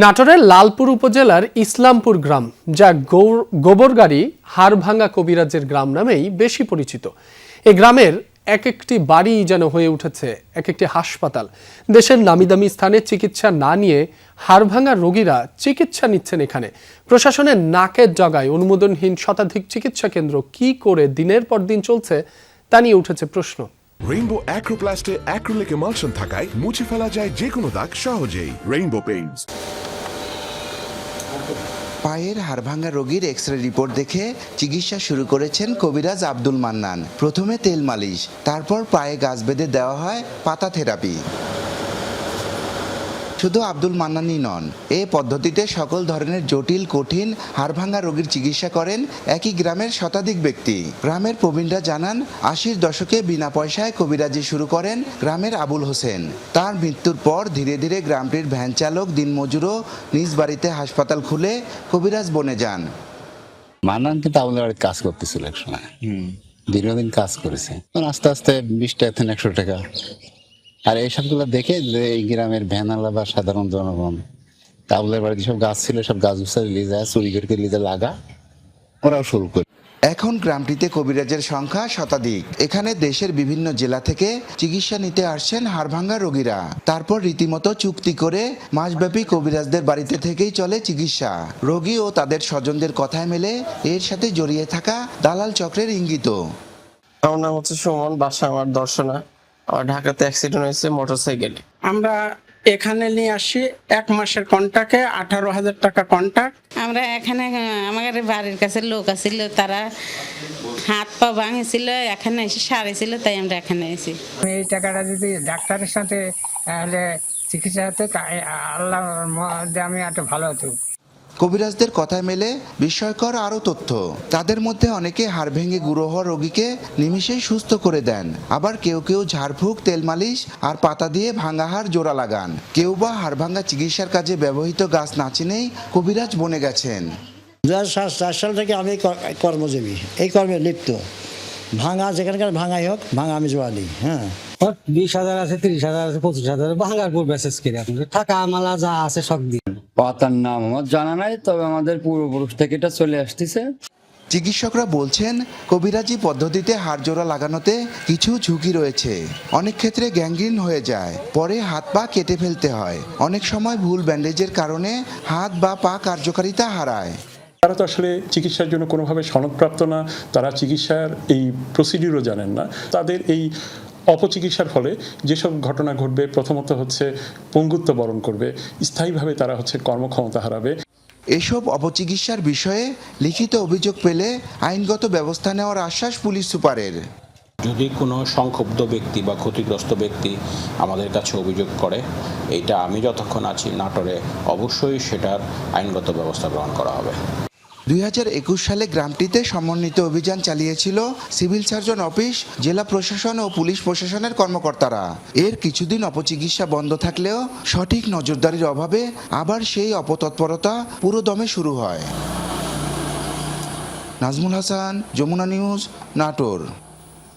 নাটোরের লালপুর উপজেলার ইসলামপুর গ্রাম, যা গোবরগাড়ি হাড়ভাঙ্গা কবিরাজের গ্রাম নামেই বেশি পরিচিত। এই গ্রামের এক একটি বাড়ি যেন হয়ে উঠেছে এক একটি হাসপাতাল। দেশের নামিদামি স্থানে চিকিৎসা না নিয়ে হাড়ভাঙ্গা রোগীরা চিকিৎসা নিচ্ছেন এখানে। প্রশাসনের নাকের ডগায় অনুমোদনহীন শতাধিক চিকিৎসা কেন্দ্র কি করে দিনের পর দিন চলছে তা নিয়ে উঠেছে প্রশ্ন। রেইনবো অ্যাক্রোপ্লাস্টে অ্যাক্রিলিক এমালশন থাকায় মুছে ফেলা যায় যে কোনো দাগ সহজেই। Rainbow Paints. পায়ের হাড়ভাঙ্গা রোগীর এক্স-রে রিপোর্ট দেখে চিকিৎসা শুরু করেছেন কবিরাজ আব্দুল মান্নান। প্রথমে তেল মালিশ, তারপর পায়ে গাছ বেঁধে দেওয়া হয় পাতা থেরাপি। শুধু আব্দুল মান্নানই নন, এই পদ্ধতিতে সকল ধরনের জটিল কঠিন হাড়ভাঙ্গা রোগীর চিকিৎসা করেন একই গ্রামের শতাধিক ব্যক্তি। গ্রামের প্রবীণরা জানান, ৮০ দশকে বিনা পয়সায় কবিরাজি শুরু করেন গ্রামের আবুল হোসেন। তার মৃত্যুর পর ধীরে ধীরে গ্রামটির ভ্যান চালক দিনমজুরও নিজ বাড়িতে হাসপাতাল খুলে কবিরাজ বনে যান। মান্নান কিন্তু আবুলের বাড়িতে কাজ করতেছিল এক সময়, দীর্ঘদিন কাজ করেছে। আস্তে আস্তে ২০ টাকা থেকে ১০০ টাকা। আর এইসবগুলো দেখে যে এই গ্রামের ভ্যানালা বা সাধারণ জনগণ আবুলের বাড়িতে সব গাছ ছিল, সব গাছ গুছাই লিয়ে যায়, চুরি করে লিজে লাগা, ওরাও শুরু করে। এখন গ্রামটিতে কবিরাজের সংখ্যা শতাধিক। এখানে দেশের বিভিন্ন জেলা থেকে চিকিৎসা নিতে আসছেন হাড়ভাঙ্গা রোগীরা। তারপর রীতিমতো চুক্তি করে মাসব্যাপী কবিরাজদের বাড়িতে থেকেই চলে চিকিৎসা। রোগী ও তাদের স্বজনদের কথায় মেলে এর সাথে জড়িয়ে থাকা দালাল চক্রের ইঙ্গিত। আমার নাম হচ্ছে সুমন, বাসা আমার দর্শনা। আমার ঢাকাতে অ্যাক্সিডেন্ট হয়েছে মোটরসাইকেলে। আমরা এখানে নিয়ে আসি ১ মাসের কন্ট্রাক্টে ১৮,০০০ টাকা কন্ট্রাক্ট। আমরা এখানে আমাদের বাড়ির কাছে লোক আছিল, তারা হাত পা ভাঙেছিল, এখানে এসে সারেছিল, তাই আমরা এখানে এসেছি। এই টাকাটা যদি ডাক্তারের সাথে চিকিৎসা হতো, আল্লাহর মধ্যে আমি একটা ভালো হতো। কবিরাজদের কথায় মেলে বিস্ময়কর আরও তথ্য। তাদের মধ্যে অনেকে হাড় ভেঙে গুঁড়ো হওয়া রোগীকে নিমিষেই সুস্থ করে দেন। আবার কেউ কেউ ঝাড়ফুঁক, তেল মালিশ আর পাতা দিয়ে ভাঙা হাড় জোড়া লাগান। কেউ বা হাড়ভাঙ্গা চিকিৎসার কাজে ব্যবহৃত গাছ না চিনেই কবিরাজ বনে গেছেন। ২০০৪ সাল থেকে আমি কর্মজীবী, এই কর্মে লিপ্ত। ভাঙা যেখানকার ভাঙাই হোক, ভাঙা আমি জোড়া দিই। ২০,০০০ আছে, ৩০,০০০ আছে, ২৫,০০০ ভাঙার পর মেসেজ করে আপনি টাকা মালা যা আছে সব দিন। পাতার নাম আমার জানা নাই, তবে আমাদের পূর্বপুরুষ থেকে এটা চলে আসতেছে। চিকিৎসকরা বলছেন, কবিরাজি পদ্ধতিতে হাড় জোড়া লাগানোতে কিছু ঝুঁকি রয়েছে। অনেক ক্ষেত্রে গ্যাংগ্রিন হয়ে যায়, পরে হাত পা কেটে ফেলতে হয়। অনেক সময় ভুল ব্যান্ডেজের কারণে হাত বা পা কার্যকারিতা হারায়। তারা তো আসলে চিকিৎসার জন্য কোনোভাবে সনদপ্রাপ্ত না, তারা চিকিৎসার এই প্রসিডিউরও জানেন না। তাদের এই অপচিকিৎসার ফলে যেসব ঘটনা ঘটবে, প্রথমত হচ্ছে পঙ্গুত্ব বরণ করবে, স্থায়ীভাবে তারা হচ্ছে কর্মক্ষমতা হারাবে। এসব অপচিকিৎসার বিষয়ে লিখিত অভিযোগ পেলে আইনগত ব্যবস্থা নেওয়ার আশ্বাস পুলিশ সুপারের। যদি কোনো সংক্ষুব্ধ ব্যক্তি বা ক্ষতিগ্রস্ত ব্যক্তি আমাদের কাছে অভিযোগ করে, এইটা আমি যতক্ষণ আছি নাটোরে, অবশ্যই সেটার আইনগত ব্যবস্থা গ্রহণ করা হবে। ২০২১ সালে গ্রামটিতে সমন্বিত অভিযান চালিয়েছিল সিভিল সার্জন অফিস, জেলা প্রশাসন ও পুলিশ প্রশাসনের কর্মকর্তারা। এর কিছুদিন অপচিকিৎসা বন্ধ থাকলেও সঠিক নজরদারির অভাবে আবার সেই অপতৎপরতা পুরোদমে শুরু হয়। নাজমুল হাসান, যমুনা নিউজ, নাটোর।